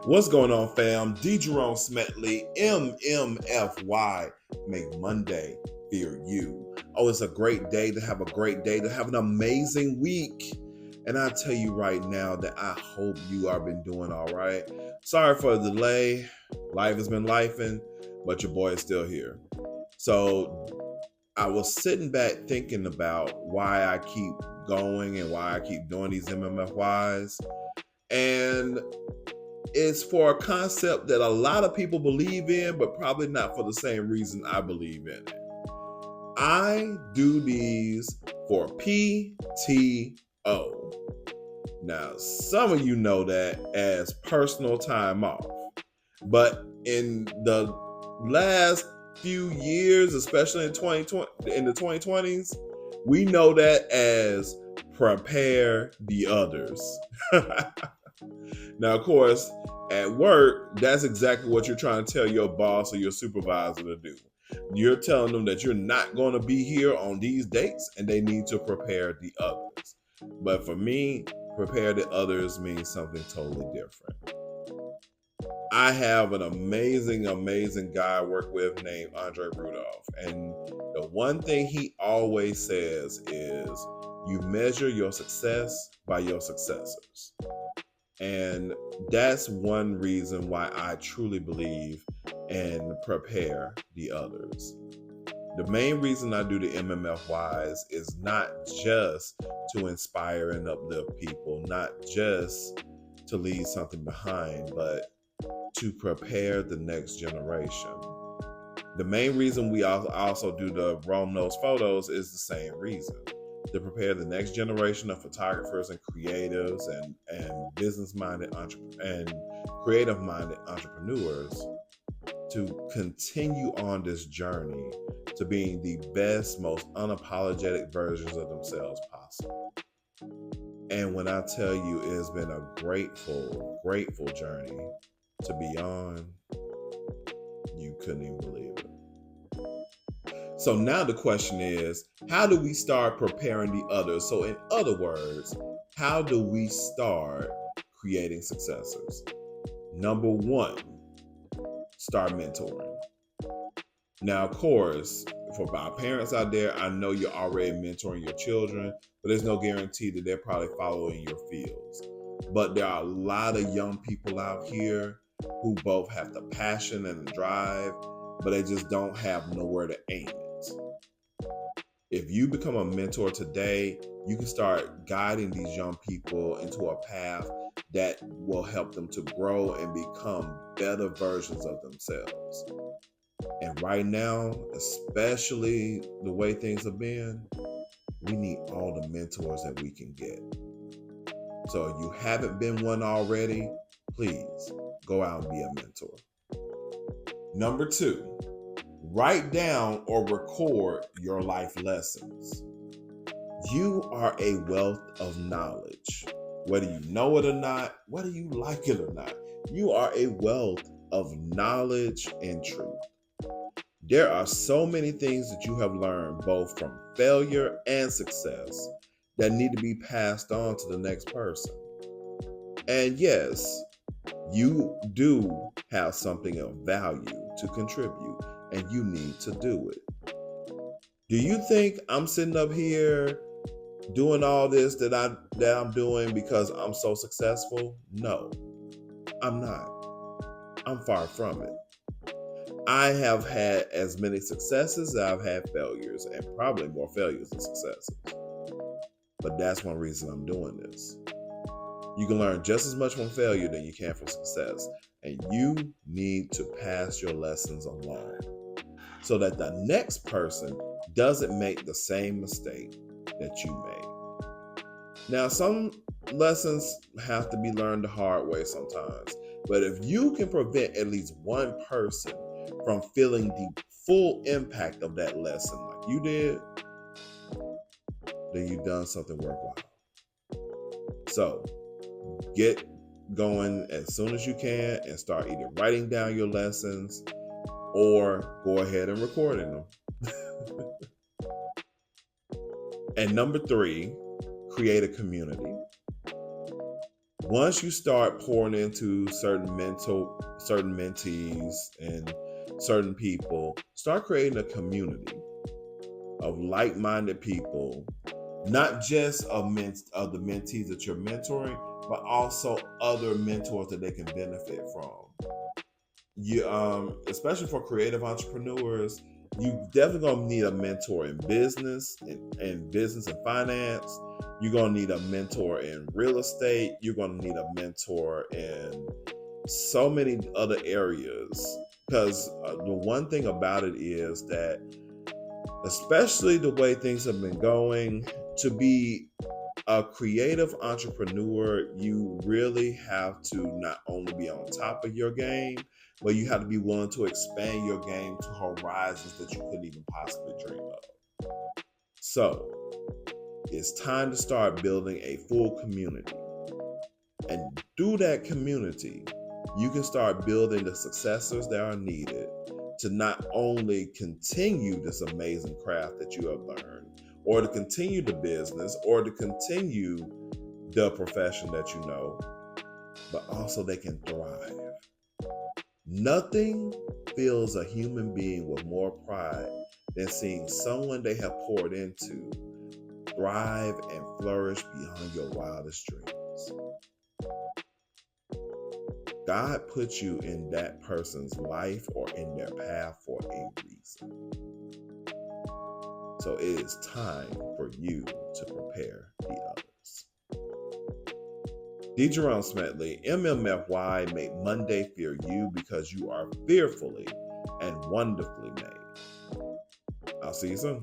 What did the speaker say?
What's going on, fam? D Jerome Smedley, Mmfy, make Monday fear you. Oh, it's a great day to have a great day, to have an amazing week. And I tell you right now that I hope you are been doing all right. Sorry for the delay. Life has been lifing, but your boy is still here. So I was sitting back thinking about why I keep going and why I keep doing these MMFYs. And it's for a concept that a lot of people believe in, but probably not for the same reason I believe in it. I do these for P.T.O. Now, some of you know that as personal time off, but in the last few years, especially in 2020, in the 2020s, we know that as prepare the others. Now, of course, at work, that's exactly what you're trying to tell your boss or your supervisor to do. You're telling them that you're not going to be here on these dates and they need to prepare the others. But for me, prepare the others means something totally different. I have an amazing guy I work with named Andre Rudolph. And the one thing he always says is you measure your success by your successors. And that's one reason why I truly believe and prepare the others. The main reason I do the MMFYs is not just to inspire and uplift people, not just to leave something behind, but to prepare the next generation. The main reason we also do the Rome Knows Photos is the same reason. To prepare the next generation of photographers and creatives and business-minded and creative-minded entrepreneurs to continue on this journey to being the best, most unapologetic versions of themselves possible. And when I tell you it has been a grateful journey to be on, you couldn't even believe it. So now the question is, how do we start preparing the others? So in other words, how do we start creating successors? Number one, start mentoring. Now, of course, for our parents out there, I know you're already mentoring your children, but there's no guarantee that they're probably following your fields. But there are a lot of young people out here who both have the passion and the drive, but they just don't have nowhere to aim it. If you become a mentor today, you can start guiding these young people into a path that will help them to grow and become better versions of themselves. And right now, especially the way things have been, we need all the mentors that we can get. So if you haven't been one already, please go out and be a mentor. Number two, write down or record your life lessons. You are a wealth of knowledge. Whether you know it or not, whether you like it or not, you are a wealth of knowledge and truth. There are so many things that you have learned both from failure and success that need to be passed on to the next person. And yes, you do have something of value to contribute, and you need to do it. Do you think I'm sitting up here doing all this that I'm doing because I'm so successful? No, I'm not. I'm far from it. I have had as many successes as I've had failures, and probably more failures than successes. But that's one reason I'm doing this. You can learn just as much from failure than you can from success. And you need to pass your lessons along so that the next person doesn't make the same mistake that you made. Now, some lessons have to be learned the hard way sometimes. But if you can prevent at least one person from feeling the full impact of that lesson like you did, then you've done something worthwhile. So get going as soon as you can and start either writing down your lessons or go ahead and recording them. And number three, create a community. Once you start pouring into certain mentees and certain people, start creating a community of like-minded people, not just of the mentees that you're mentoring, but also other mentors that they can benefit from. You especially for creative entrepreneurs, you definitely gonna need a mentor in business and business and finance. You're gonna need a mentor in real estate. You're gonna need a mentor in so many other areas. Because the one thing about it is that, especially the way things have been going, to be a creative entrepreneur, you really have to not only be on top of your game, but you have to be willing to expand your game to horizons that you couldn't even possibly dream of. So it's time to start building a full community. And through that community, you can start building the successors that are needed to not only continue this amazing craft that you have learned, or to continue the business, or to continue the profession that you know, but also they can thrive. Nothing fills a human being with more pride than seeing someone they have poured into thrive and flourish beyond your wildest dreams. God put you in that person's life or in their path for a reason. So it is time for you to prepare the others. D Jerome Smedley, Mmfy, make Monday fear you because you are fearfully and wonderfully made. I'll see you soon.